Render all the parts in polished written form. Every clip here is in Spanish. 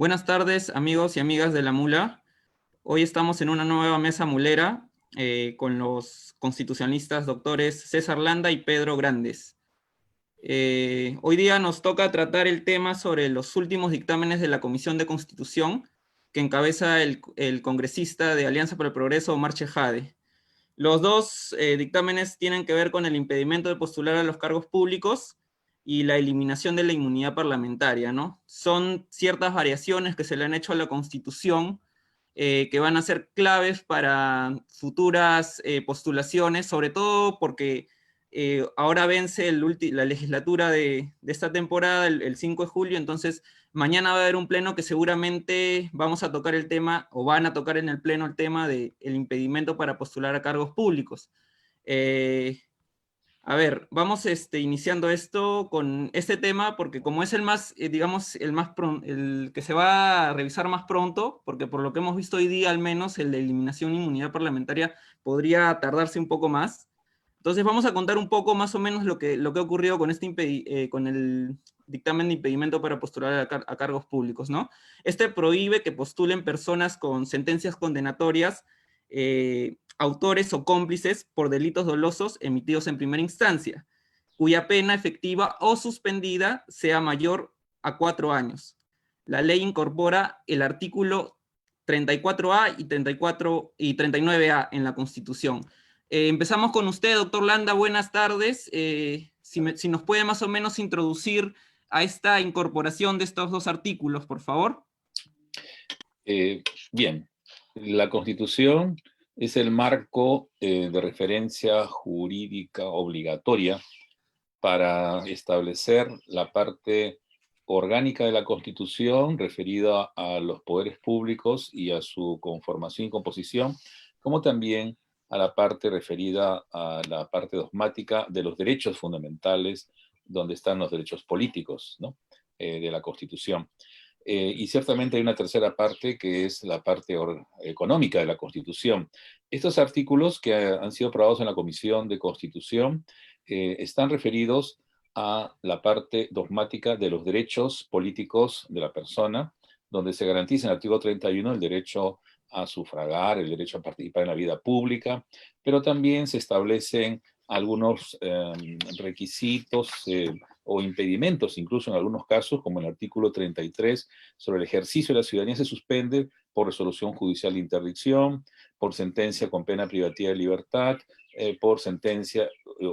Buenas tardes, amigos y amigas de la Mula. Hoy estamos en una nueva mesa mulera con los constitucionalistas doctores César Landa y Pedro Grandes. Hoy día nos toca tratar el tema sobre los últimos dictámenes de la Comisión de Constitución que encabeza el congresista de Alianza para el Progreso, Omar Chejade. Los dos dictámenes tienen que ver con el impedimento de postular a los cargos públicos y la eliminación de la inmunidad parlamentaria, ¿no? Son ciertas variaciones que se le han hecho a la Constitución que van a ser claves para futuras postulaciones, sobre todo porque ahora vence la legislatura de esta temporada, el 5 de julio, entonces mañana va a haber un pleno que seguramente vamos a tocar el tema, o van a tocar en el pleno el tema del impedimento para postular a cargos públicos. A ver, vamos iniciando esto con este tema, porque como es el más, digamos, el que se va a revisar más pronto, porque por lo que hemos visto hoy día, al menos, el de eliminación de inmunidad parlamentaria podría tardarse un poco más. Entonces vamos a contar un poco más o menos lo que ha ocurrido con, con el dictamen de impedimento para postular a cargos públicos, ¿no? Este prohíbe que postulen personas con sentencias condenatorias, autores o cómplices por delitos dolosos emitidos en primera instancia, cuya pena efectiva o suspendida sea mayor a 4 años. La ley incorpora el artículo 34A y 39A en la Constitución. Empezamos con usted, doctor Landa, buenas tardes. Si nos puede más o menos introducir a esta incorporación de estos dos artículos, por favor. Bien, la Constitución es el marco de referencia jurídica obligatoria para establecer la parte orgánica de la Constitución referida a los poderes públicos y a su conformación y composición, como también a la parte referida a la parte dogmática de los derechos fundamentales, donde están los derechos políticos, ¿no? De la Constitución. Y ciertamente hay una tercera parte que es la parte económica de la Constitución. Estos artículos que han sido aprobados en la Comisión de Constitución están referidos a la parte dogmática de los derechos políticos de la persona, donde se garantiza en el artículo 31 el derecho a sufragar, el derecho a participar en la vida pública, pero también se establecen algunos requisitos o impedimentos, incluso en algunos casos, como el artículo 33, sobre el ejercicio de la ciudadanía se suspende por resolución judicial de interdicción, por sentencia con pena privativa de libertad, por sentencia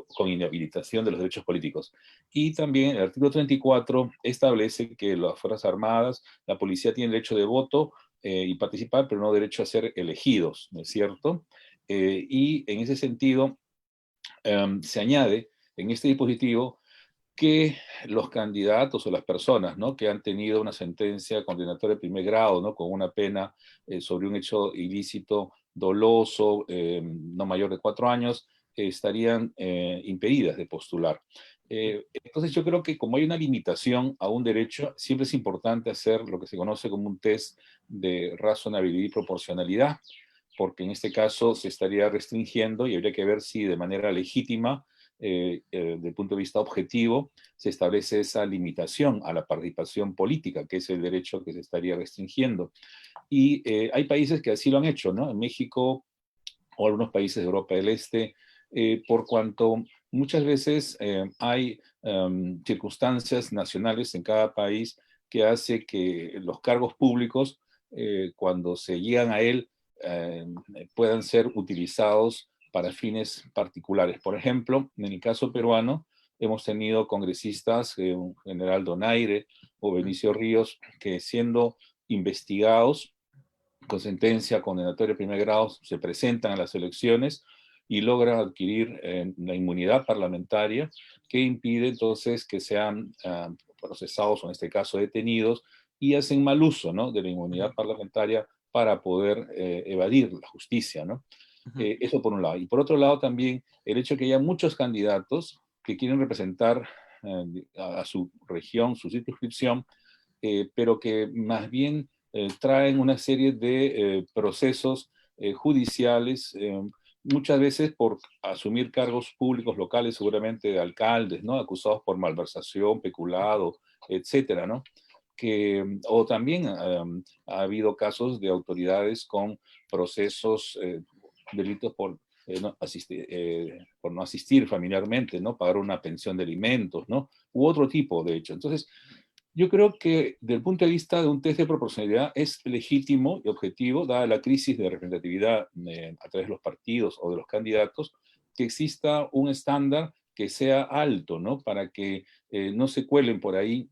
con inhabilitación de los derechos políticos. Y también el artículo 34 establece que las Fuerzas Armadas, la policía tiene derecho de voto y participar, pero no derecho a ser elegidos, ¿no es cierto? Y en ese sentido, se añade en este dispositivo que los candidatos o las personas, ¿no?, que han tenido una sentencia condenatoria de primer grado, ¿no?, con una pena sobre un hecho ilícito doloso no mayor de 4 años, estarían impedidas de postular. Entonces yo creo que como hay una limitación a un derecho, siempre es importante hacer lo que se conoce como un test de razonabilidad y proporcionalidad, porque en este caso se estaría restringiendo y habría que ver si de manera legítima, desde el punto de vista objetivo, se establece esa limitación a la participación política, que es el derecho que se estaría restringiendo. Y hay países que así lo han hecho, ¿no? En México o algunos países de Europa del Este, por cuanto muchas veces hay circunstancias nacionales en cada país que hace que los cargos públicos, cuando se llegan a él, puedan ser utilizados para fines particulares. Por ejemplo, en el caso peruano, hemos tenido congresistas, general Donaire o Benicio Ríos, que siendo investigados con sentencia condenatoria de primer grado, se presentan a las elecciones y logran adquirir la inmunidad parlamentaria que impide entonces que sean procesados, o en este caso detenidos, y hacen mal uso, ¿no?, de la inmunidad parlamentaria para poder evadir la justicia, ¿no? Eso por un lado. Y por otro lado también el hecho de que haya muchos candidatos que quieren representar a su región, su circunscripción, pero que más bien traen una serie de procesos judiciales, muchas veces por asumir cargos públicos locales, seguramente de alcaldes, ¿no?, acusados por malversación, peculado, etcétera, ¿no? o también ha habido casos de autoridades con procesos, delitos por no asistir familiarmente, ¿no? Pagar una pensión de alimentos, ¿no? U otro tipo de hecho. Entonces, yo creo que desde el punto de vista de un test de proporcionalidad es legítimo y objetivo, dada la crisis de representatividad a través de los partidos o de los candidatos, que exista un estándar que sea alto, ¿no? Para que no se cuelen por ahí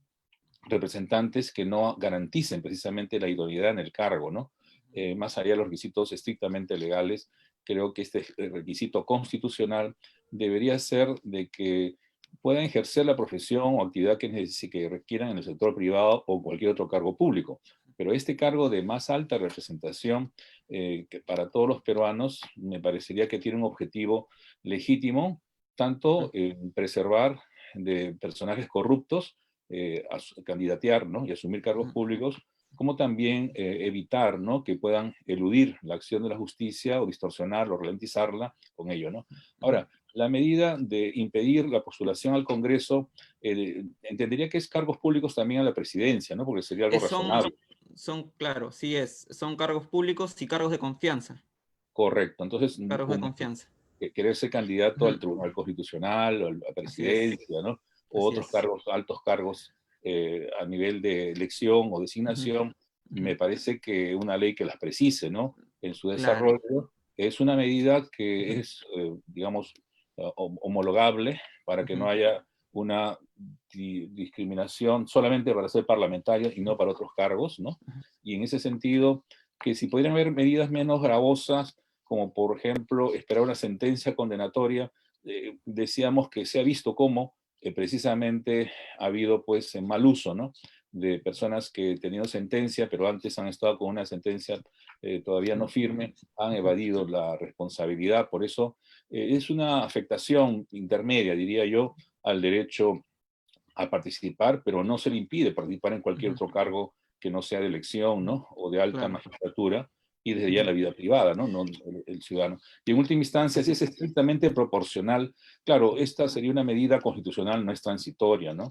representantes que no garanticen precisamente la idoneidad en el cargo, ¿no? Más allá de los requisitos estrictamente legales, creo que este requisito constitucional debería ser de que puedan ejercer la profesión o actividad que requieran en el sector privado o cualquier otro cargo público. Pero este cargo de más alta representación que para todos los peruanos me parecería que tiene un objetivo legítimo, tanto en preservar de personajes corruptos, candidatear, ¿no? Y asumir cargos públicos, como también evitar, ¿no? Que puedan eludir la acción de la justicia o distorsionarla o ralentizarla con ello, ¿no? Ahora, la medida de impedir la postulación al Congreso, entendería que es cargos públicos también a la presidencia, ¿no? Porque sería algo razonable. Claro, sí son cargos públicos y cargos de confianza. Correcto. Entonces, Cargos de confianza. querer ser candidato al Tribunal Constitucional o a la Así es. presidencia, ¿no? O Así otros es. cargos, altos cargos a nivel de elección o designación, me parece que una ley que las precise, ¿no? En su Claro. desarrollo, es una medida que es, digamos, homologable para que no haya una discriminación solamente para ser parlamentario y no para otros cargos, ¿no? Y en ese sentido, que si pudieran haber medidas menos gravosas, como por ejemplo esperar una sentencia condenatoria, decíamos que se ha visto cómo precisamente ha habido pues mal uso, ¿no? De personas que teniendo sentencia, pero antes han estado con una sentencia todavía no firme, han evadido la responsabilidad. Por eso es una afectación intermedia, diría yo, al derecho a participar, pero no se le impide participar en cualquier otro cargo que no sea de elección, ¿no? O de alta Claro. magistratura, y desde ya la vida privada, ¿no? No el ciudadano. Y en última instancia, si es estrictamente proporcional, claro, esta sería una medida constitucional, no es transitoria, ¿no?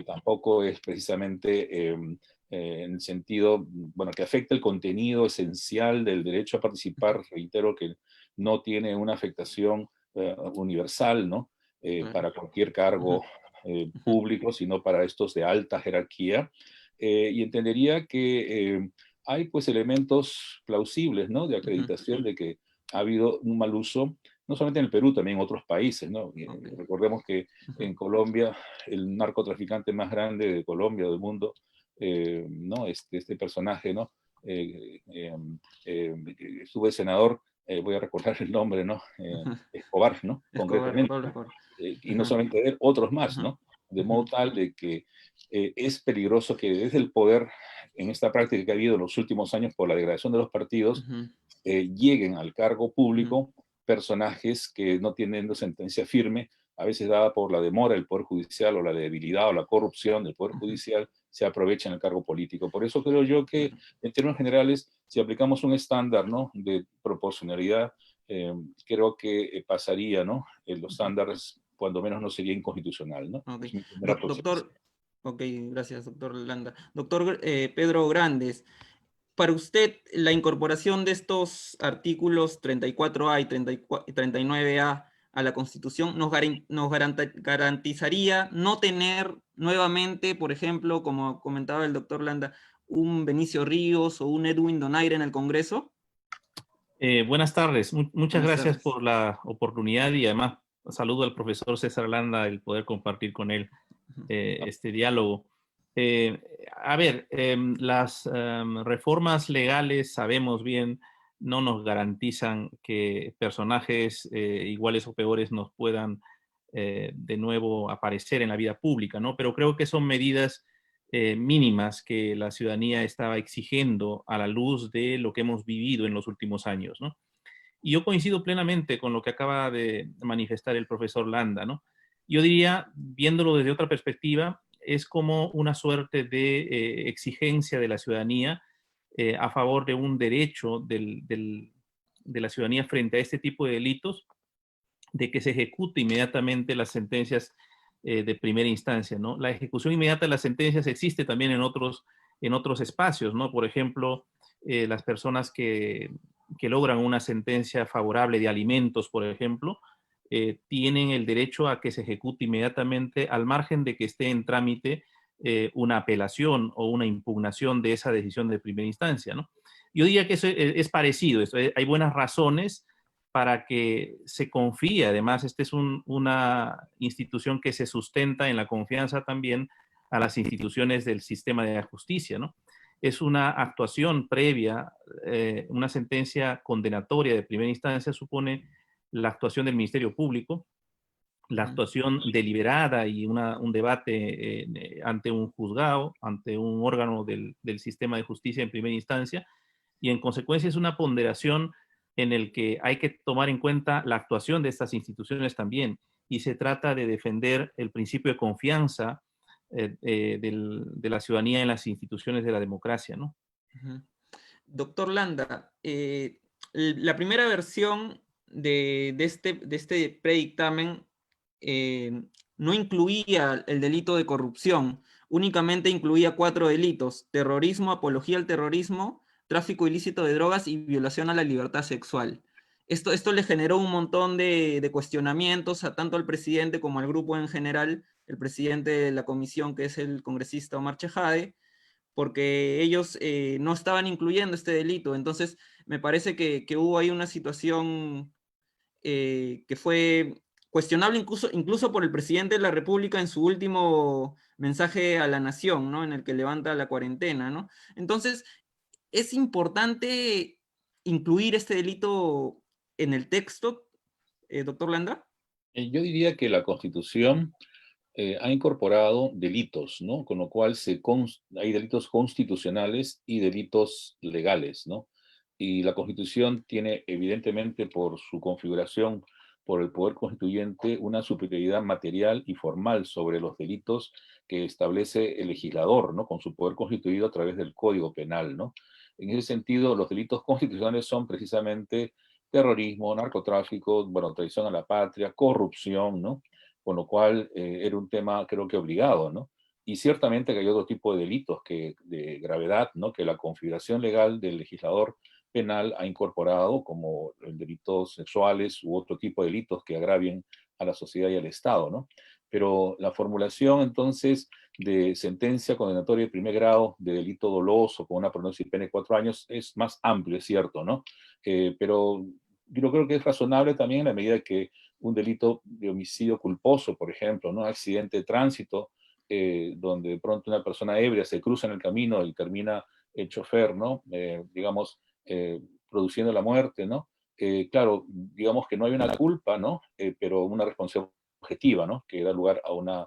Tampoco es precisamente en el sentido, bueno, que afecta el contenido esencial del derecho a participar, reitero que no tiene una afectación universal, ¿no? Para cualquier cargo público, sino para estos de alta jerarquía, y entendería que hay pues elementos plausibles, ¿no? De acreditación de que ha habido un mal uso, no solamente en el Perú, también en otros países, ¿no? Recordemos que en Colombia, el narcotraficante más grande de Colombia, del mundo, ¿no? Este personaje, ¿no? Estuvo de senador, voy a recordar el nombre, ¿no? Escobar, ¿no? Escobar, Concretamente. Pablo Escobar. Y no solamente él, otros más, ¿no? De modo tal de que es peligroso que desde el poder, en esta práctica que ha habido en los últimos años por la degradación de los partidos, lleguen al cargo público personajes que no tienen una sentencia firme, a veces dada por la demora del Poder Judicial o la debilidad o la corrupción del Poder Judicial, se aprovechan el cargo político. Por eso creo yo que, en términos generales, si aplicamos un estándar, ¿no? De proporcionalidad, creo que pasaría, ¿no? Los estándares, cuando menos no sería inconstitucional, ¿no? Ok. Es mi primera aproximación. Doctor, ok, gracias, doctor Landa. Doctor Pedro Grandes, para usted, la incorporación de estos artículos 34A y 39A a la Constitución nos garantizaría no tener nuevamente, por ejemplo, como comentaba el doctor Landa, un Benicio Ríos o un Edwin Donaire en el Congreso. Buenas tardes. Muchas Buenas gracias tardes. por la oportunidad y además saludo al profesor César Landa el poder compartir con él este diálogo. A ver, las reformas legales, sabemos bien, no nos garantizan que personajes iguales o peores nos puedan de nuevo aparecer en la vida pública, ¿no? Pero creo que son medidas mínimas que la ciudadanía estaba exigiendo a la luz de lo que hemos vivido en los últimos años, ¿no? Y yo coincido plenamente con lo que acaba de manifestar el profesor Landa, ¿no? Yo diría, viéndolo desde otra perspectiva, es como una suerte de exigencia de la ciudadanía a favor de un derecho de la ciudadanía frente a este tipo de delitos, de que se ejecute inmediatamente las sentencias de primera instancia, ¿no? La ejecución inmediata de las sentencias existe también en otros espacios, ¿no? Por ejemplo, las personas que logran una sentencia favorable de alimentos, por ejemplo, tienen el derecho a que se ejecute inmediatamente al margen de que esté en trámite una apelación o una impugnación de esa decisión de primera instancia, ¿no? Yo diría que eso es parecido, hay buenas razones para que se confíe. Además, esta es una institución que se sustenta en la confianza también a las instituciones del sistema de la justicia, ¿no? Es una actuación previa, una sentencia condenatoria de primera instancia supone la actuación del Ministerio Público, la actuación deliberada y un debate ante un juzgado, ante un órgano del sistema de justicia en primera instancia, y en consecuencia es una ponderación en el que hay que tomar en cuenta la actuación de estas instituciones también, y se trata de defender el principio de confianza de la ciudadanía en las instituciones de la democracia, ¿no? Doctor Landa, la primera versión de este predictamen no incluía el delito de corrupción, únicamente incluía 4 delitos: terrorismo, apología al terrorismo, tráfico ilícito de drogas y violación a la libertad sexual. Esto le generó un montón de cuestionamientos a tanto al presidente como al grupo en general, el presidente de la comisión, que es el congresista Omar Chejade, porque ellos no estaban incluyendo este delito. Entonces, me parece que hubo ahí una situación que fue cuestionable incluso por el presidente de la República en su último mensaje a la nación, ¿no? En el que levanta la cuarentena, ¿no? Entonces, es importante incluir este delito en el texto, doctor Landa. Yo diría que la Constitución ha incorporado delitos, ¿no? Con lo cual hay delitos constitucionales y delitos legales, ¿no? Y la Constitución tiene, evidentemente, por su configuración, por el poder constituyente, una superioridad material y formal sobre los delitos que establece el legislador, ¿no? Con su poder constituido a través del Código Penal, ¿no? En ese sentido, los delitos constitucionales son precisamente terrorismo, narcotráfico, bueno, traición a la patria, corrupción, ¿no? Con lo cual era un tema creo que obligado, ¿no? Y ciertamente que hay otro tipo de delitos de gravedad, ¿no? Que la configuración legal del legislador penal ha incorporado, como delitos sexuales u otro tipo de delitos que agravien a la sociedad y al Estado, ¿no? Pero la formulación entonces de sentencia condenatoria de primer grado de delito doloso con una pronunción y pena de 4 años es más amplio, es cierto, ¿no? Pero yo creo que es razonable también en la medida que un delito de homicidio culposo, por ejemplo, ¿no? Accidente de tránsito, donde de pronto una persona ebria se cruza en el camino y termina el chofer, ¿no? Digamos, produciendo la muerte, ¿no? Claro, digamos que no hay una culpa, ¿no? Pero una responsabilidad objetiva, ¿no? Que da lugar a una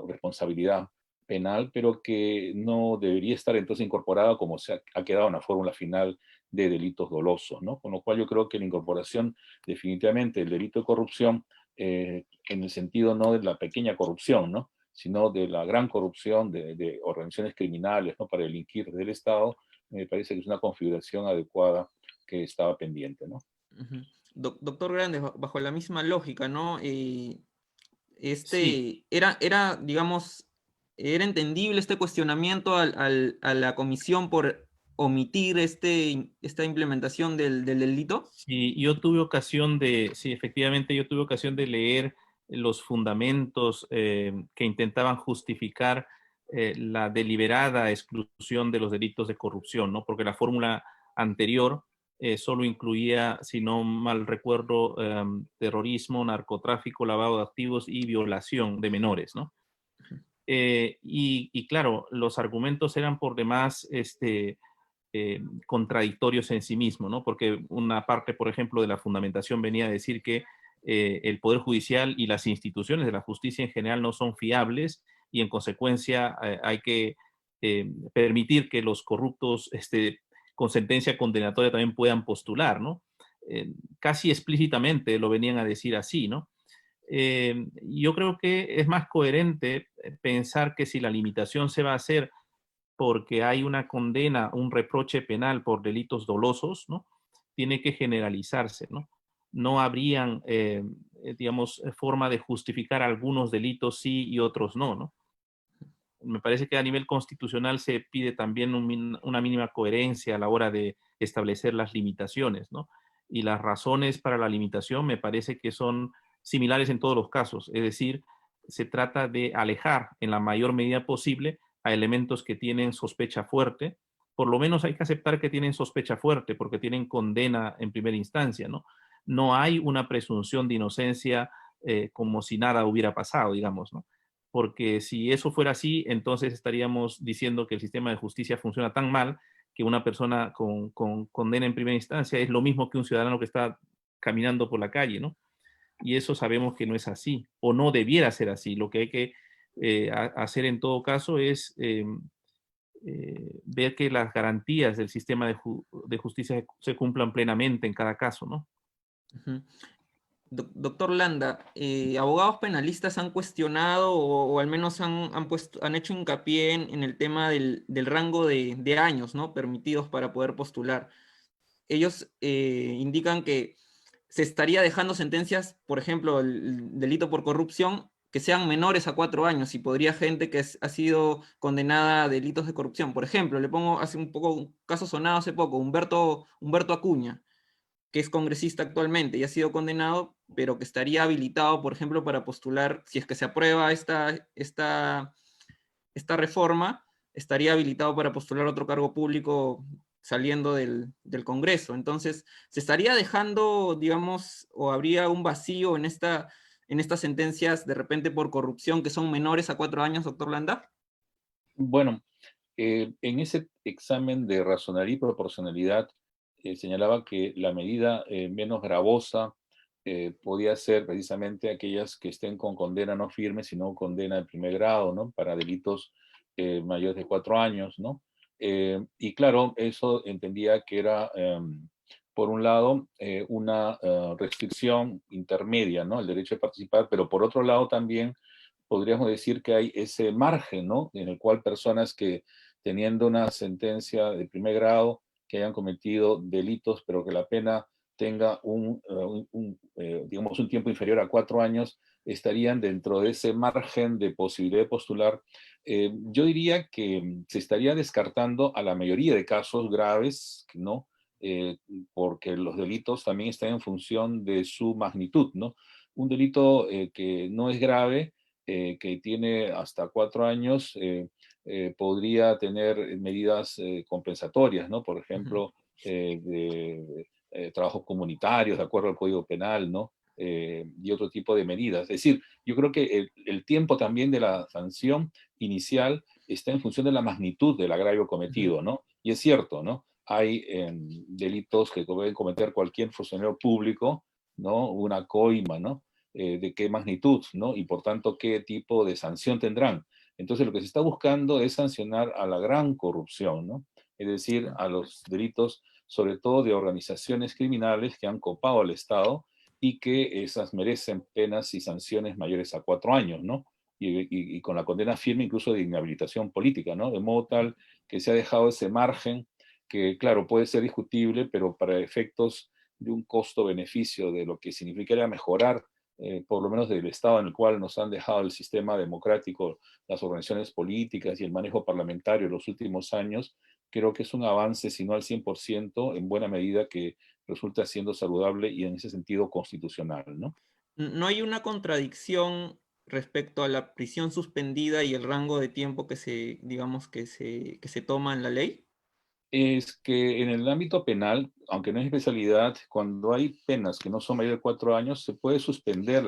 responsabilidad penal, pero que no debería estar entonces incorporada como se ha quedado en la fórmula final de delitos dolosos, ¿no? Con lo cual yo creo que la incorporación definitivamente del delito de corrupción, en el sentido no de la pequeña corrupción, ¿no? Sino de la gran corrupción de organizaciones criminales, ¿no? Para delinquir del Estado, me parece que es una configuración adecuada que estaba pendiente, ¿no? Doctor Grandes, bajo la misma lógica, ¿no? Sí, Digamos, era entendible este cuestionamiento a la comisión por omitir esta implementación del delito. sí, sí, efectivamente yo tuve ocasión de leer los fundamentos que intentaban justificar la deliberada exclusión de los delitos de corrupción, ¿no? Porque la fórmula anterior solo incluía, si no mal recuerdo, terrorismo, narcotráfico, lavado de activos y violación de menores, ¿no? Y claro, los argumentos eran por demás contradictorios en sí mismos, ¿no? Porque una parte, por ejemplo, de la fundamentación venía a decir que el Poder Judicial y las instituciones de la justicia en general no son fiables y en consecuencia hay que permitir que los corruptos con sentencia condenatoria también puedan postular, ¿no? Casi explícitamente lo venían a decir así, ¿no? Yo creo que es más coherente pensar que si la limitación se va a hacer porque hay una condena, un reproche penal por delitos dolosos, ¿no? Tiene que generalizarse, ¿no? no habrían, digamos, forma de justificar algunos delitos sí y otros no, ¿no? Me parece que a nivel constitucional se pide también una mínima coherencia a la hora de establecer las limitaciones, ¿no? Y las razones para la limitación me parece que son similares en todos los casos, es decir, se trata de alejar en la mayor medida posible a elementos que tienen sospecha fuerte. Por lo menos hay que aceptar que tienen sospecha fuerte porque tienen condena en primera instancia, ¿no? No hay una presunción de inocencia como si nada hubiera pasado, digamos, ¿no? Porque si eso fuera así, entonces estaríamos diciendo que el sistema de justicia funciona tan mal que una persona con condena en primera instancia es lo mismo que un ciudadano que está caminando por la calle, ¿no? Y eso sabemos que no es así, o no debiera ser así. Lo que hay que hacer en todo caso es ver que las garantías del sistema de justicia se cumplan plenamente en cada caso, ¿no? Ujú. Doctor Landa, abogados penalistas han cuestionado o al menos han hecho hincapié en el tema del rango de años, ¿no?, permitidos para poder postular. Ellos indican que se estaría dejando sentencias, por ejemplo, el delito por corrupción, que sean menores a 4 años, y podría gente que ha sido condenada a delitos de corrupción. Por ejemplo, le pongo hace un poco un caso sonado hace poco, Humberto Acuña, que es congresista actualmente y ha sido condenado, pero que estaría habilitado, por ejemplo, para postular, si es que se aprueba esta reforma, estaría habilitado para postular otro cargo público saliendo del Congreso. Entonces, ¿se estaría dejando, digamos, o habría un vacío en estas sentencias de repente por corrupción que son menores a 4 años, doctor Landa? Bueno, en ese examen de racionalidad y proporcionalidad señalaba que la medida menos gravosa podía ser precisamente aquellas que estén con condena no firme, sino condena de primer grado, ¿no? Para delitos mayores de 4 años, ¿no? Y claro, eso entendía que era, por un lado, una restricción intermedia, ¿no? El derecho de participar, pero por otro lado también podríamos decir que hay ese margen, ¿no? En el cual personas que teniendo una sentencia de primer grado, que hayan cometido delitos, pero que la pena tenga digamos, un tiempo inferior a 4 años, estarían dentro de ese margen de posibilidad de postular. Yo diría que se estaría descartando a la mayoría de casos graves, ¿no? Porque los delitos también están en función de su magnitud, ¿no? Un delito que no es grave, que tiene hasta 4 años, podría tener medidas compensatorias, ¿no? Por ejemplo, trabajos comunitarios, de acuerdo al Código Penal, ¿no? Y otro tipo de medidas. Es decir, yo creo que el tiempo también de la sanción inicial está en función de la magnitud del agravio cometido, ¿no? Y es cierto, ¿no? Hay delitos que pueden cometer cualquier funcionario público, ¿no? Una coima, ¿no? De qué magnitud, ¿no? Y por tanto, qué tipo de sanción tendrán. Entonces, lo que se está buscando es sancionar a la gran corrupción, ¿no? Es decir, a los delitos, sobre todo de organizaciones criminales que han copado al Estado y que esas merecen penas y sanciones mayores a 4 años, ¿no? Y con la condena firme incluso de inhabilitación política, ¿no? De modo tal que se ha dejado ese margen que, claro, puede ser discutible, pero para efectos de un costo-beneficio de lo que significaría mejorar por lo menos del estado en el cual nos han dejado el sistema democrático, las organizaciones políticas y el manejo parlamentario en los últimos años, creo que es un avance, si no al 100%, en buena medida que resulta siendo saludable y en ese sentido constitucional, ¿no? ¿No hay una contradicción respecto a la prisión suspendida y el rango de tiempo digamos, que se toma en la ley? Es que en el ámbito penal, aunque no es especialidad, cuando hay penas que no son mayores de 4 años, se puede suspender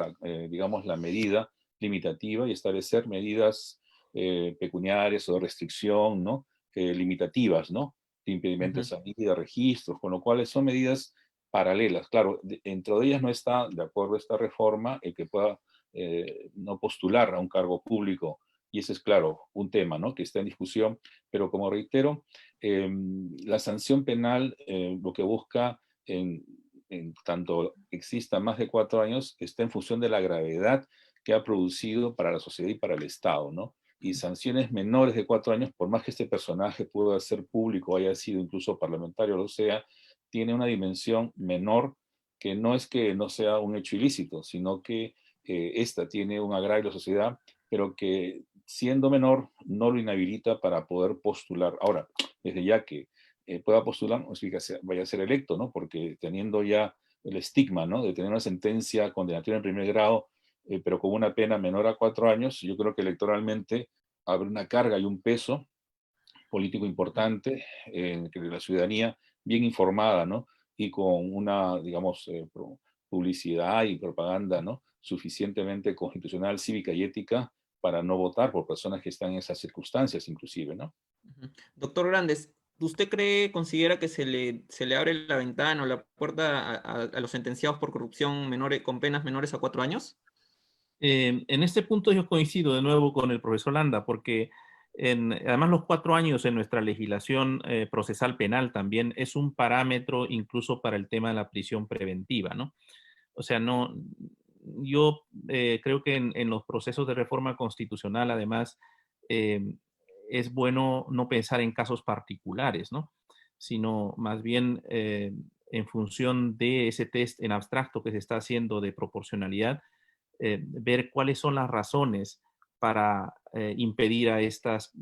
digamos, la medida limitativa y establecer medidas pecuniarias o de restricción, ¿no? Limitativas, ¿no? De impedimento de Ujú. salida, registros, con lo cual son medidas paralelas. Claro, dentro de ellas no está, de acuerdo a esta reforma, el que pueda no postular a un cargo público. Y ese es, claro, un tema, ¿no? Que está en discusión, pero como reitero, la sanción penal lo que busca en tanto exista más de 4 años está en función de la gravedad que ha producido para la sociedad y para el Estado, ¿no? Y sanciones menores de 4 años, por más que este personaje pueda ser público, haya sido incluso parlamentario, lo sea, tiene una dimensión menor que no es que no sea un hecho ilícito, sino que esta tiene un agravio a la sociedad, pero que siendo menor no lo inhabilita para poder postular. Ahora, desde ya que pueda postular, no significa que vaya a ser electo, ¿no? Porque teniendo ya el estigma, ¿no?, de tener una sentencia condenatoria en primer grado, pero con una pena menor a 4 años, yo creo que electoralmente habrá una carga y un peso político importante en que la ciudadanía bien informada, ¿no?, y con una, digamos, publicidad y propaganda, ¿no?, suficientemente constitucional, cívica y ética para no votar por personas que están en esas circunstancias, inclusive, ¿no? Doctor Grandes, ¿usted considera que se le abre la ventana o la puerta a los sentenciados por corrupción con penas menores a 4 años? En este punto yo coincido de nuevo con el profesor Landa, porque además los 4 años en nuestra legislación procesal penal también es un parámetro incluso para el tema de la prisión preventiva, ¿no? O sea, no, yo creo que en los procesos de reforma constitucional, además, eh, es bueno no pensar en casos particulares, ¿no? Sino más bien en función de ese test en abstracto que se está haciendo de proporcionalidad, ver cuáles son las razones para impedir a estas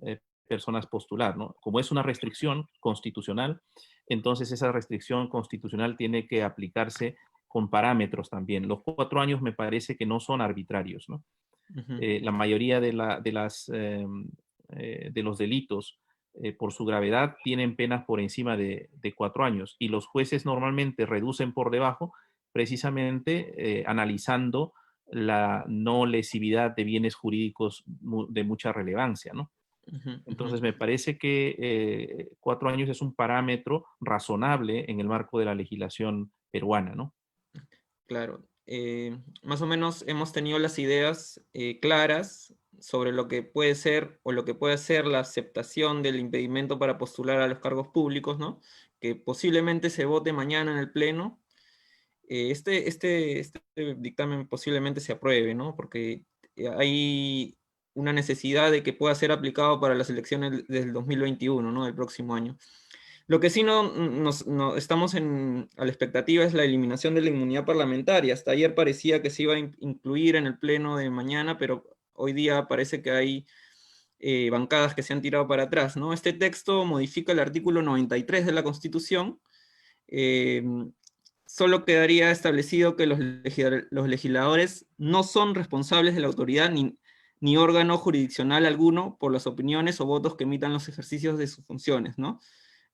personas postular, ¿no? Como es una restricción constitucional, entonces esa restricción constitucional tiene que aplicarse con parámetros también. Los 4 años me parece que no son arbitrarios, ¿no? Ujú. La mayoría de los delitos, por su gravedad, tienen penas por encima de 4 años y los jueces normalmente reducen por debajo, precisamente analizando la no lesividad de bienes jurídicos de mucha relevancia, ¿no? Ujú, ujú. Entonces, me parece que 4 años es un parámetro razonable en el marco de la legislación peruana, ¿no? Claro. Más o menos hemos tenido las ideas claras sobre lo que puede ser o lo que puede ser la aceptación del impedimento para postular a los cargos públicos, ¿no? Que posiblemente se vote mañana en el Pleno. Este dictamen posiblemente se apruebe, ¿no? Porque hay una necesidad de que pueda ser aplicado para las elecciones del 2021, ¿no? Del próximo año. Lo que sí no estamos a la expectativa es la eliminación de la inmunidad parlamentaria. Hasta ayer parecía que se iba a incluir en el pleno de mañana, pero hoy día parece que hay bancadas que se han tirado para atrás, ¿no? Este texto modifica el artículo 93 de la Constitución. eh, Solo quedaría establecido que los legisladores no son responsables de la autoridad ni órgano jurisdiccional alguno por las opiniones o votos que emitan los ejercicios de sus funciones, ¿no?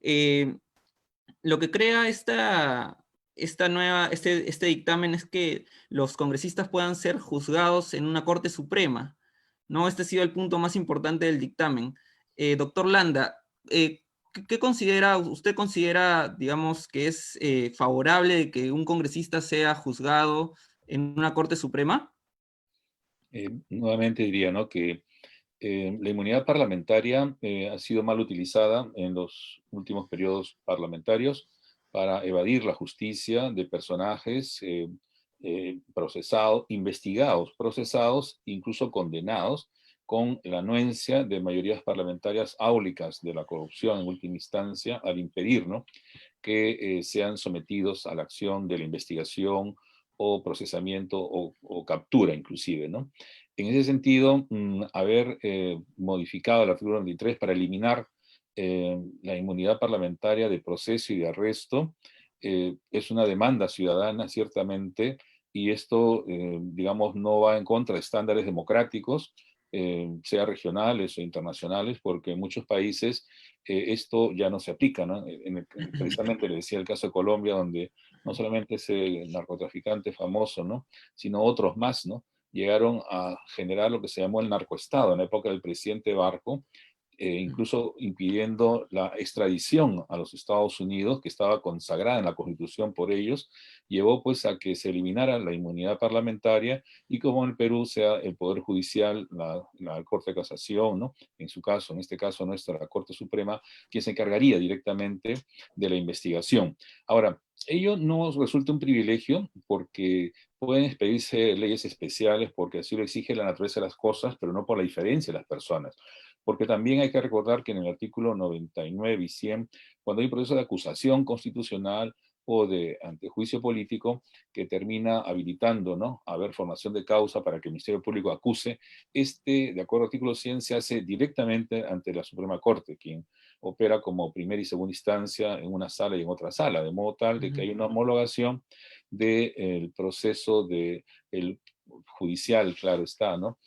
Eh, lo que crea este dictamen es que los congresistas puedan ser juzgados en una Corte Suprema, ¿no? Este ha sido el punto más importante del dictamen. Doctor Landa, ¿qué usted considera, digamos, que es favorable de que un congresista sea juzgado en una Corte Suprema? Nuevamente diría, ¿no?, que la inmunidad parlamentaria ha sido mal utilizada en los últimos periodos parlamentarios para evadir la justicia de personajes procesados, investigados, procesados, incluso condenados, con la anuencia de mayorías parlamentarias áulicas de la corrupción en última instancia, al impedir, ¿no?, que sean sometidos a la acción de la investigación o procesamiento o captura inclusive, ¿no? En ese sentido, haber modificado el artículo 93 para eliminar la inmunidad parlamentaria de proceso y de arresto es una demanda ciudadana, ciertamente, y esto, digamos, no va en contra de estándares democráticos, sea regionales o internacionales, porque en muchos países esto ya no se aplica, ¿no? Precisamente le decía el caso de Colombia, donde no solamente ese narcotraficante famoso, ¿no?, sino otros más, ¿no?, llegaron a generar lo que se llamó el narcoestado en la época del presidente Barco, incluso impidiendo la extradición a los Estados Unidos, que estaba consagrada en la Constitución por ellos, llevó pues a que se eliminara la inmunidad parlamentaria y como en el Perú sea el Poder Judicial, la Corte de Casación, ¿no?, en su caso, en este caso nuestra la Corte Suprema, quien se encargaría directamente de la investigación. Ahora, ello no resulta un privilegio porque pueden expedirse leyes especiales porque así lo exige la naturaleza de las cosas, pero no por la diferencia de las personas. Porque también hay que recordar que en el artículo 99 y 100, cuando hay un proceso de acusación constitucional, o de antejuicio político que termina habilitando, ¿no?, a haber formación de causa para que el Ministerio Público acuse. De acuerdo al artículo 100, se hace directamente ante la Suprema Corte, quien opera como primera y segunda instancia en una sala y en otra sala, de modo tal de que hay una homologación del proceso el judicial, claro está, ¿no?,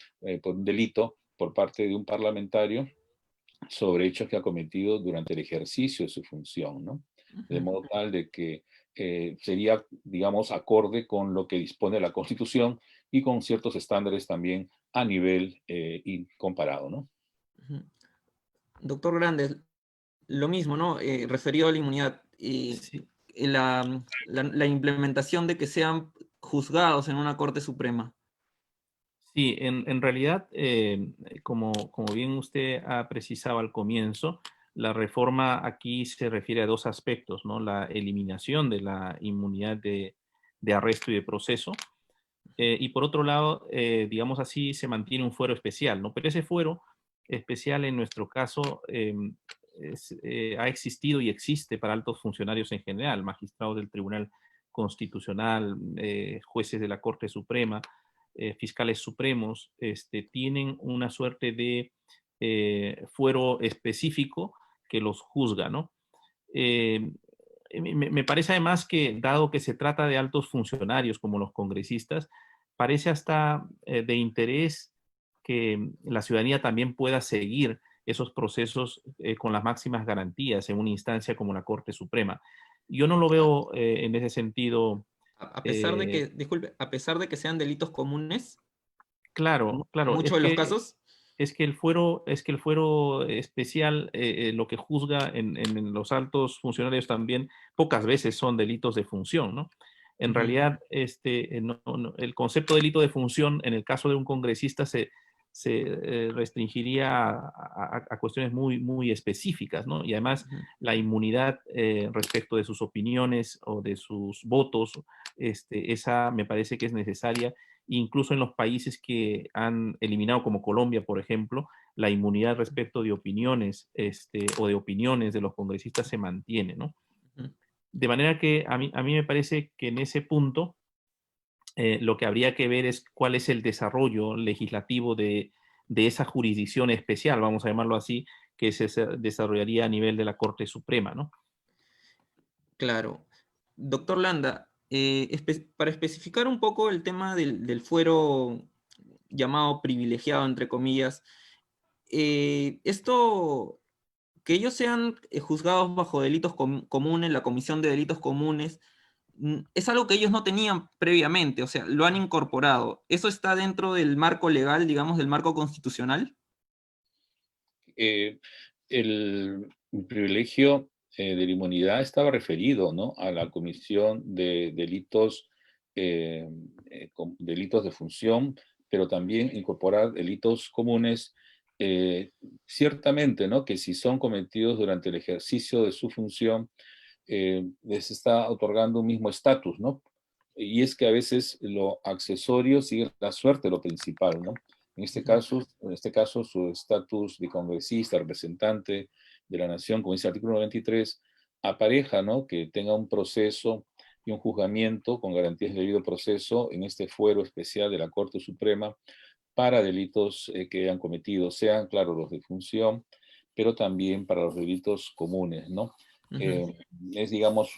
por un delito por parte de un parlamentario sobre hechos que ha cometido durante el ejercicio de su función, ¿no? De modo tal de que sería, digamos, acorde con lo que dispone la Constitución y con ciertos estándares también a nivel y comparado, ¿no? Ujú. Doctor Grandes, lo mismo, ¿no? Referido a la inmunidad, Sí, la implementación de que sean juzgados en una Corte Suprema. sí, en realidad, como bien usted ha precisado al comienzo, la reforma aquí se refiere a dos aspectos, ¿no? La eliminación de la inmunidad de arresto y de proceso. Y por otro lado, digamos así, se mantiene un fuero especial, ¿no? Pero ese fuero especial en nuestro caso ha existido y existe para altos funcionarios en general, magistrados del Tribunal Constitucional, jueces de la Corte Suprema, fiscales supremos, tienen una suerte de fuero específico que los juzga, ¿no? Eh, me parece además que, dado que se trata de altos funcionarios como los congresistas, parece hasta de interés que la ciudadanía también pueda seguir esos procesos con las máximas garantías en una instancia como la Corte Suprema. Yo no lo A, veo en ese sentido. a pesar de eh, que, disculpe, a pesar de que sean delitos comunes, claro, claro, muchos de los casos. es que el fuero especial, lo que juzga en los altos funcionarios también, pocas veces son delitos de función, ¿no? En Ujú, realidad, el concepto de delito de función en el caso de un congresista se restringiría a cuestiones muy, muy específicas, ¿no? Y además, ujú. la inmunidad respecto de sus opiniones o de sus votos, esa me parece que es necesaria incluso en los países que han eliminado, como Colombia, por ejemplo, la inmunidad respecto de opiniones o de opiniones de los congresistas se mantiene, ¿no? Ujú. De manera que a mí me parece que en ese punto lo que habría que ver es cuál es el desarrollo legislativo de esa jurisdicción especial, vamos a llamarlo así, que se desarrollaría a nivel de la Corte Suprema, ¿no? Claro. Doctor Landa, para especificar un poco el tema del fuero llamado privilegiado, entre comillas, esto, que ellos sean juzgados bajo delitos comunes, la Comisión de Delitos Comunes, es algo que ellos no tenían previamente, o sea, lo han incorporado. ¿Eso está dentro del marco legal, digamos, del marco constitucional? Eh, el privilegio de la inmunidad estaba referido, ¿no?, a la comisión de delitos, delitos de función, pero también incorporar delitos comunes, eh, ciertamente, ¿no?, que si son cometidos durante el ejercicio de su función, les está otorgando un mismo estatus, ¿no? Y es que a veces lo accesorio sigue la suerte de lo principal, ¿no? Ujú, En este caso, su estatus de congresista, representante de la nación, como dice el artículo 93, apareja, ¿no?, que tenga un proceso y un juzgamiento con garantías de debido proceso en este fuero especial de la Corte Suprema para delitos que hayan cometido, sean, claro, los de función, pero también para los delitos comunes, ¿no? ujú, Eh, es, digamos,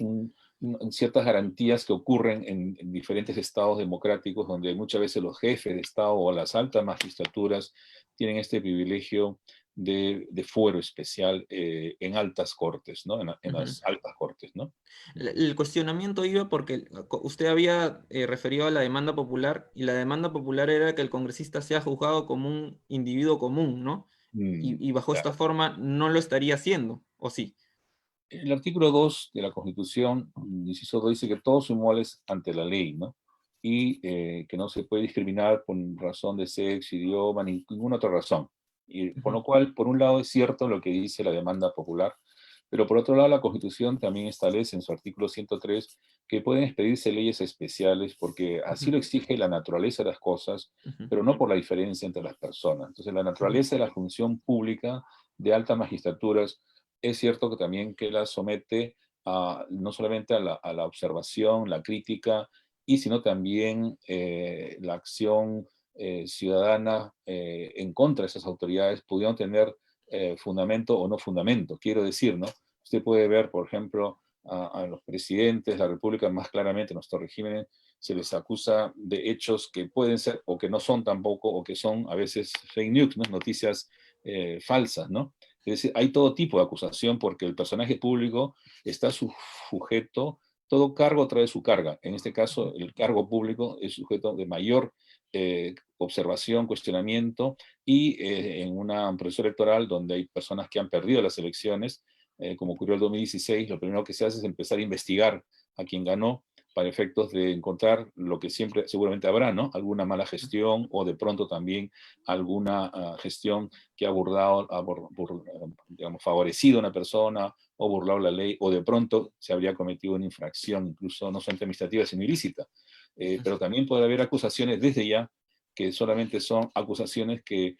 ciertas garantías que ocurren en diferentes estados democráticos, donde muchas veces los jefes de Estado o las altas magistraturas tienen este privilegio de fuero especial en altas cortes, ¿no? En ujú. las altas cortes, ¿no? El cuestionamiento iba porque usted había referido a la demanda popular y la demanda popular era que el congresista sea juzgado como un individuo común, ¿no? Y bajo esta Claro. forma no lo estaría haciendo, ¿o sí? El artículo 2 de la Constitución, inciso 2, dice que todos son iguales ante la ley, ¿no? Y que no se puede discriminar por razón de sexo, idioma, ni ninguna otra razón. Y con Ujú, lo cual, por un lado, es cierto lo que dice la demanda popular, pero por otro lado, la Constitución también establece en su artículo 103 que pueden expedirse leyes especiales porque así ujú, lo exige la naturaleza de las cosas, ujú, pero no por la diferencia entre las personas. Entonces, la ujú, naturaleza de la función pública de altas magistraturas es cierto que también que la somete no solamente a la observación, la crítica, y sino también la acción ciudadana en contra de esas autoridades, pudieron tener fundamento o no fundamento. Quiero decir, ¿no? Usted puede ver, por ejemplo, a los presidentes de la República, más claramente nuestro régimen, se les acusa de hechos que pueden ser o que no son tampoco, o que son a veces fake news, ¿no? Noticias falsas, ¿no? Es decir, hay todo tipo de acusación porque el personaje público está sujeto, todo cargo trae su carga. En este caso, el cargo público es sujeto de mayor observación, cuestionamiento, y en un proceso electoral donde hay personas que han perdido las elecciones, como ocurrió el 2016, lo primero que se hace es empezar a investigar a quien ganó para efectos de encontrar lo que siempre seguramente habrá, ¿no? Alguna mala gestión o de pronto también alguna gestión que ha digamos, favorecido a una persona o burlado la ley, o de pronto se habría cometido una infracción, incluso no solamente administrativa, sino ilícita. Pero también puede haber acusaciones desde ya que solamente son acusaciones que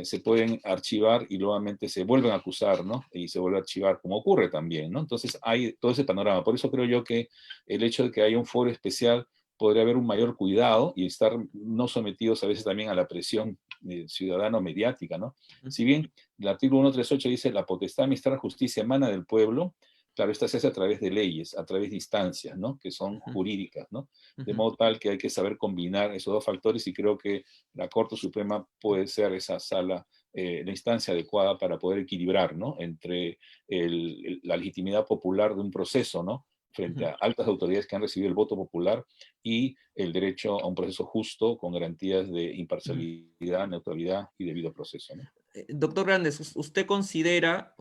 se pueden archivar y nuevamente se vuelven a acusar, ¿no? Y se vuelve a archivar, como ocurre también, ¿no? Entonces hay todo ese panorama. Por eso creo yo que el hecho de que haya un foro especial podría haber un mayor cuidado y estar no sometidos a veces también a la presión ciudadana o mediática, ¿no? Si bien el artículo 138 dice la potestad de administrar justicia emana del pueblo, claro, esta se hace a través de leyes, a través de instancias, ¿no? Que son jurídicas, ¿no? De modo tal que hay que saber combinar esos dos factores, y creo que la Corte Suprema puede ser esa sala, la instancia adecuada para poder equilibrar, ¿no? Entre la legitimidad popular de un proceso, ¿no? Frente a altas autoridades que han recibido el voto popular, y el derecho a un proceso justo con garantías de imparcialidad, neutralidad y debido proceso, ¿no? Doctor Grandes, usted considera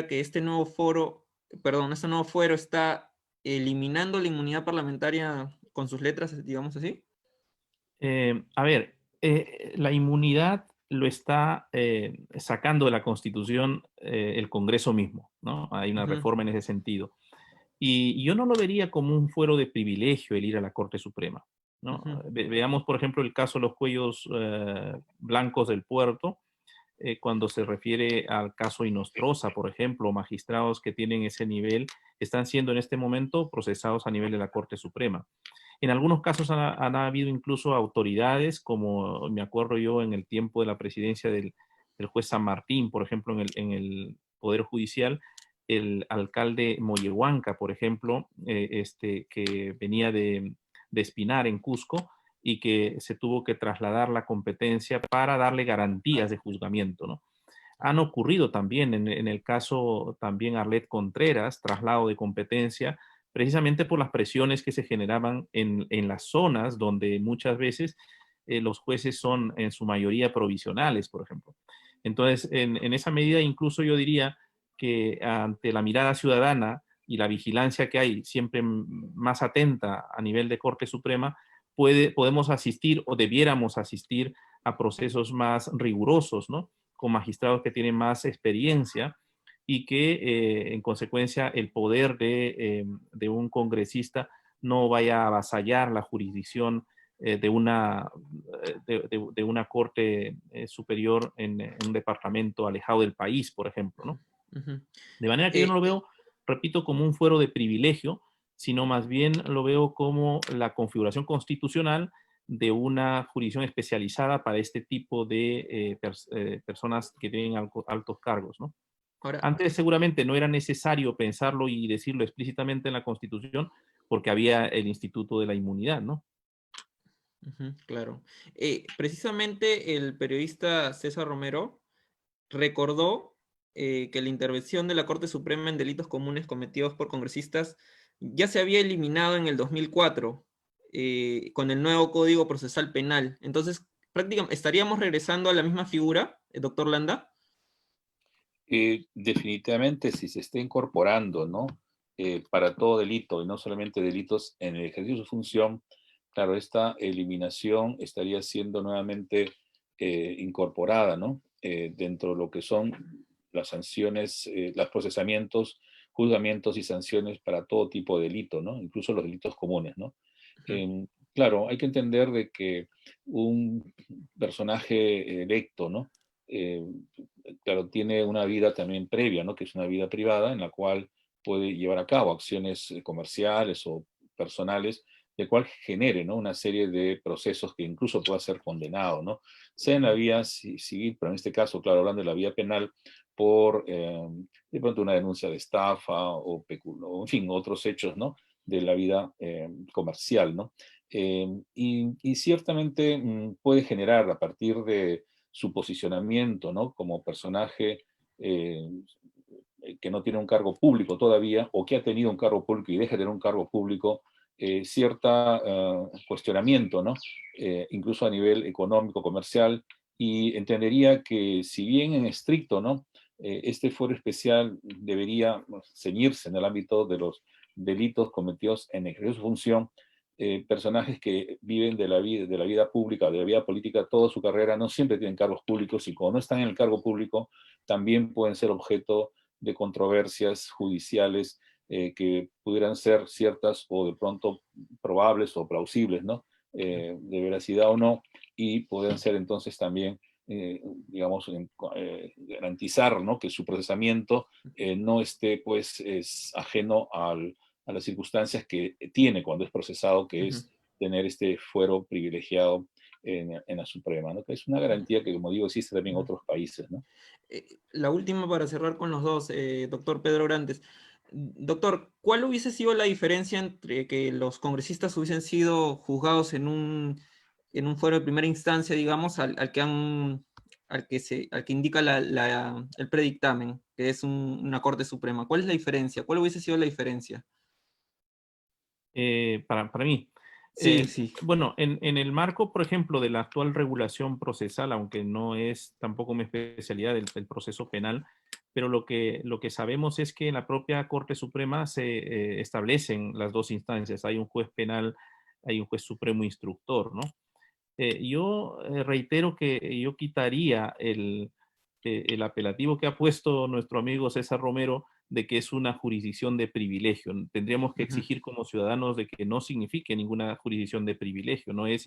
que este nuevo fuero está eliminando la inmunidad parlamentaria con sus letras, digamos así? A ver, la inmunidad lo está sacando de la Constitución el Congreso mismo, ¿no? Hay una reforma en ese sentido. Y yo no lo vería como un fuero de privilegio el ir a la Corte Suprema, ¿no? Veamos, por ejemplo, el caso de los cuellos blancos del puerto, cuando se refiere al caso Inostroza, por ejemplo, magistrados que tienen ese nivel están siendo en este momento procesados a nivel de la Corte Suprema. En algunos casos han habido incluso autoridades, como me acuerdo yo en el tiempo de la presidencia del juez San Martín, por ejemplo, en el Poder Judicial, el alcalde Moyehuanca, por ejemplo, que venía de Espinar en Cusco, y que se tuvo que trasladar la competencia para darle garantías de juzgamiento, ¿no? Han ocurrido también en el caso también Arlet Contreras, traslado de competencia, precisamente por las presiones que se generaban en las zonas donde muchas veces los jueces son en su mayoría provisionales, por ejemplo. Entonces, en esa medida, incluso yo diría que ante la mirada ciudadana y la vigilancia que hay siempre más atenta a nivel de Corte Suprema, podemos asistir o debiéramos asistir a procesos más rigurosos, ¿no? Con magistrados que tienen más experiencia, y que en consecuencia el poder de un congresista no vaya a avasallar la jurisdicción de una corte superior en un departamento alejado del país, por ejemplo, ¿no? De manera que yo no lo veo, repito, como un fuero de privilegio, sino más bien lo veo como la configuración constitucional de una jurisdicción especializada para este tipo de personas que tienen altos cargos, ¿no? Ahora, Antes seguramente no era necesario pensarlo y decirlo explícitamente en la Constitución, porque había el Instituto de la Inmunidad, ¿no? claro. Precisamente el periodista César Romero recordó que la intervención de la Corte Suprema en delitos comunes cometidos por congresistas ya se había eliminado en el 2004 con el nuevo Código Procesal Penal. Entonces, prácticamente, ¿estaríamos regresando a la misma figura, doctor Landa? Definitivamente, si se está incorporando, ¿no? Para todo delito, y no solamente delitos en el ejercicio de su función, claro, esta eliminación estaría siendo nuevamente incorporada, ¿no? Dentro de lo que son las sanciones, los procesamientos, juzgamientos y sanciones para todo tipo de delito, ¿no? Incluso los delitos comunes, ¿no? Claro, hay que entender de que un personaje electo, ¿no? Claro, tiene una vida también previa, ¿no? Que es una vida privada en la cual puede llevar a cabo acciones comerciales o personales, de cual genere, ¿no?, una serie de procesos que incluso pueda ser condenado, ¿no? Sea en la vía civil, pero en este caso, claro, hablando de la vía penal, por de pronto una denuncia de estafa o en fin, otros hechos, ¿no?, de la vida comercial, ¿no? Y ciertamente puede generar a partir de su posicionamiento, ¿no?, como personaje que no tiene un cargo público todavía, o que ha tenido un cargo público y deja de tener un cargo público, cierta cuestionamiento, ¿no? Incluso a nivel económico, comercial, y entendería que si bien en estricto, ¿no?, este fuero especial debería ceñirse en el ámbito de los delitos cometidos en ejercicio de su función, personajes que viven de la vida pública, de la vida política toda su carrera, no siempre tienen cargos públicos, y cuando no están en el cargo público, también pueden ser objeto de controversias judiciales que pudieran ser ciertas o de pronto probables o plausibles, ¿no? De veracidad o no, y pueden ser entonces también, digamos, garantizar, ¿no?, que su procesamiento no esté, pues, es ajeno a las circunstancias que tiene cuando es procesado, que es tener este fuero privilegiado en la Suprema, ¿no? Que es una garantía que, como digo, existe también en otros países, ¿no? La última para cerrar con los dos, doctor Pedro Grandes. Doctor, ¿cuál hubiese sido la diferencia entre que los congresistas hubiesen sido juzgados en un fuero de primera instancia, digamos, al que indica el predictamen, que es una Corte Suprema? ¿Cuál es la diferencia? ¿Cuál hubiese sido la diferencia? Para mí. Sí, sí. Bueno, en el marco, por ejemplo, de la actual regulación procesal, aunque no es tampoco mi especialidad del proceso penal, pero lo que sabemos es que en la propia Corte Suprema se establecen las dos instancias. Hay un juez penal, hay un juez supremo instructor, ¿no? Yo reitero que yo quitaría el apelativo que ha puesto nuestro amigo César Romero de que es una jurisdicción de privilegio. Tendríamos que Ujú, exigir como ciudadanos de que no signifique ninguna jurisdicción de privilegio. No es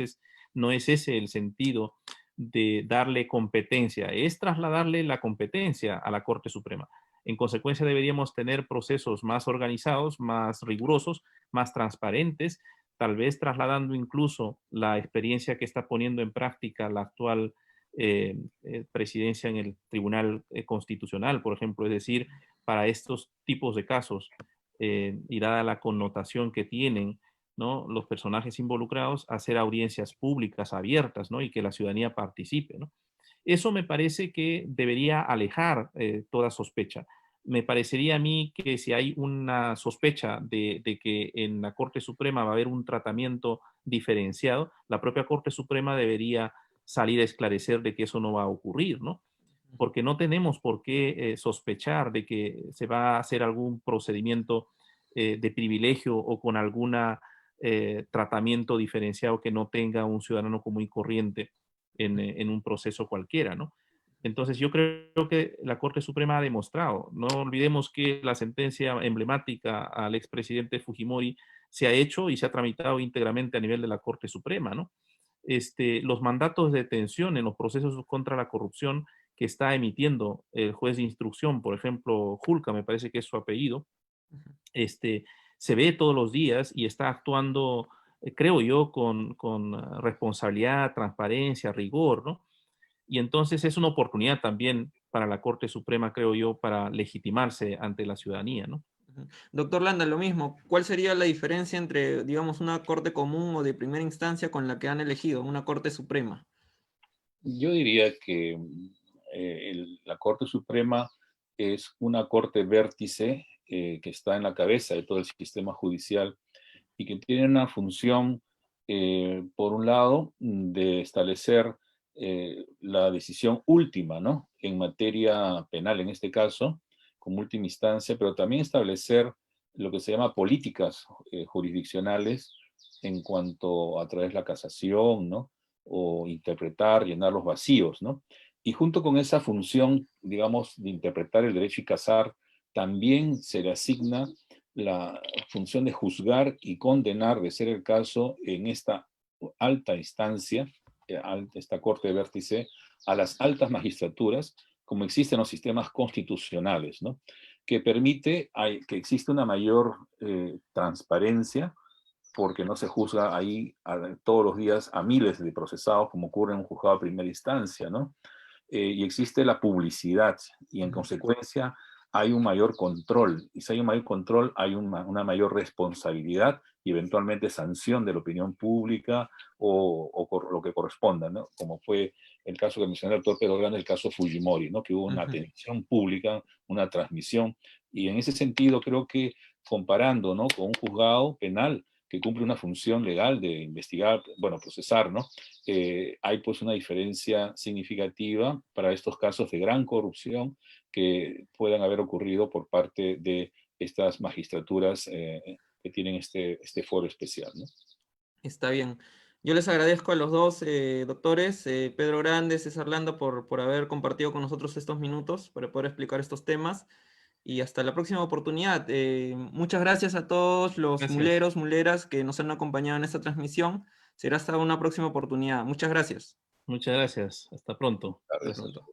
ese el sentido de darle competencia, es trasladarle la competencia a la Corte Suprema. En consecuencia, deberíamos tener procesos más organizados, más rigurosos, más transparentes, tal vez trasladando incluso la experiencia que está poniendo en práctica la actual presidencia en el Tribunal Constitucional, por ejemplo, es decir, para estos tipos de casos y dada la connotación que tienen, ¿no?, los personajes involucrados, hacer audiencias públicas abiertas, ¿no?, y que la ciudadanía participe, ¿no? Eso me parece que debería alejar toda sospecha. Me parecería a mí que si hay una sospecha de que en la Corte Suprema va a haber un tratamiento diferenciado, la propia Corte Suprema debería salir a esclarecer de que eso no va a ocurrir, ¿no? Porque no tenemos por qué sospechar de que se va a hacer algún procedimiento de privilegio o con algún tratamiento diferenciado que no tenga un ciudadano común y corriente en un proceso cualquiera, ¿no? Entonces yo creo que la Corte Suprema ha demostrado, no olvidemos que la sentencia emblemática al expresidente Fujimori se ha hecho y se ha tramitado íntegramente a nivel de la Corte Suprema, ¿no? Los mandatos de detención en los procesos contra la corrupción que está emitiendo el juez de instrucción, por ejemplo, Julca, me parece que es su apellido, este, se ve todos los días y está actuando, creo yo, con responsabilidad, transparencia, rigor, ¿no? Y entonces es una oportunidad también para la Corte Suprema, creo yo, para legitimarse ante la ciudadanía, ¿no? ujú. Doctor Landa, lo mismo. ¿Cuál sería la diferencia entre, digamos, una Corte común o de primera instancia con la que han elegido, una Corte Suprema? Yo diría que la Corte Suprema es una corte vértice que está en la cabeza de todo el sistema judicial y que tiene una función, por un lado, de establecer la decisión última, ¿no?, en materia penal, en este caso, como última instancia, pero también establecer lo que se llama políticas jurisdiccionales en cuanto a través de la casación, ¿no?, o interpretar, llenar los vacíos, ¿no? Y junto con esa función, digamos, de interpretar el derecho y casar, también se le asigna la función de juzgar y condenar, de ser el caso, en esta alta instancia, esta corte de vértice, a las altas magistraturas, como existen los sistemas constitucionales, ¿no? que permite que exista una mayor transparencia, porque no se juzga ahí todos los días a miles de procesados, como ocurre en un juzgado de primera instancia, ¿no? Y existe la publicidad, y en consecuencia hay un mayor control, y si hay un mayor control, hay una mayor responsabilidad y eventualmente sanción de la opinión pública o lo que corresponda, ¿no? Como fue el caso que mencionó el doctor Pedro Grande, el caso Fujimori, ¿no? Que hubo una atención pública, una transmisión, y en ese sentido creo que comparando, ¿no? Con un juzgado penal que cumple una función legal de investigar, bueno, procesar, ¿no? Hay pues una diferencia significativa para estos casos de gran corrupción que puedan haber ocurrido por parte de estas magistraturas que tienen este foro especial, ¿no? Está bien. Yo les agradezco a los dos doctores, Pedro Grande, César Landa, por haber compartido con nosotros estos minutos para poder explicar estos temas. Y hasta la próxima oportunidad. Muchas gracias a todos los Gracias. muleros, muleras que nos han acompañado en esta transmisión. Será hasta una próxima oportunidad. Muchas gracias. Muchas gracias. Hasta pronto. Hasta pronto.